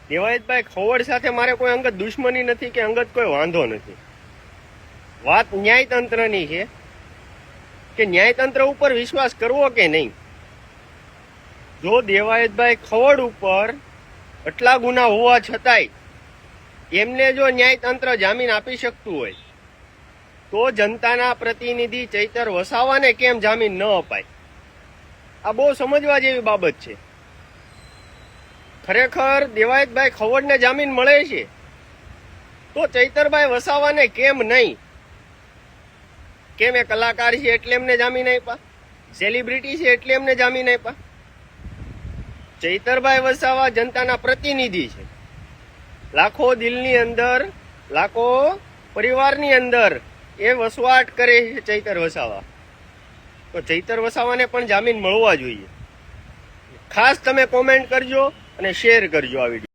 દેવાયતભાઈ ખવડ સાથે મારે કોઈ અંગત દુશ્મની નથી કે અંગત કોઈ વાંધો નથી. વાત ન્યાયતંત્રની છે કે ન્યાયતંત્ર ઉપર વિશ્વાસ કરવો કે નહીં. જો દેવાયતભાઈ ખવડ ઉપર આટલા ગુના હોવા છતાંય એમને જો ન્યાયતંત્ર જામીન આપી શકતું હોય તો જનતાના પ્રતિનિધિ ચૈતર વસાવાને કેમ જામીન ન અપાય? આ બહુ સમજવા જેવી બાબત છે. ખરેખર દેવાયતભાઈ ખવડને જામીન મળે છે તો ચૈતરભાઈ વસાવાને કેમ નહીં? કેમ એ કલાકાર છે એટલે એમને જામીન આપ્યા? સેલિબ્રિટી છે એટલે એમને જામીન આપ્યા? ચૈતરભાઈ વસાવા જનતાના પ્રતિનિધિ છે. લાખો દિલની અંદર, લાખો પરિવારની અંદર એ વસવાટ કરે છે ચૈતર વસાવા. તો ચૈતર વસાવાને પણ જામીન મળવા જોઈએ. ખાસ તમે કોમેન્ટ કરજો અને શેર કરજો આ વિડીયો.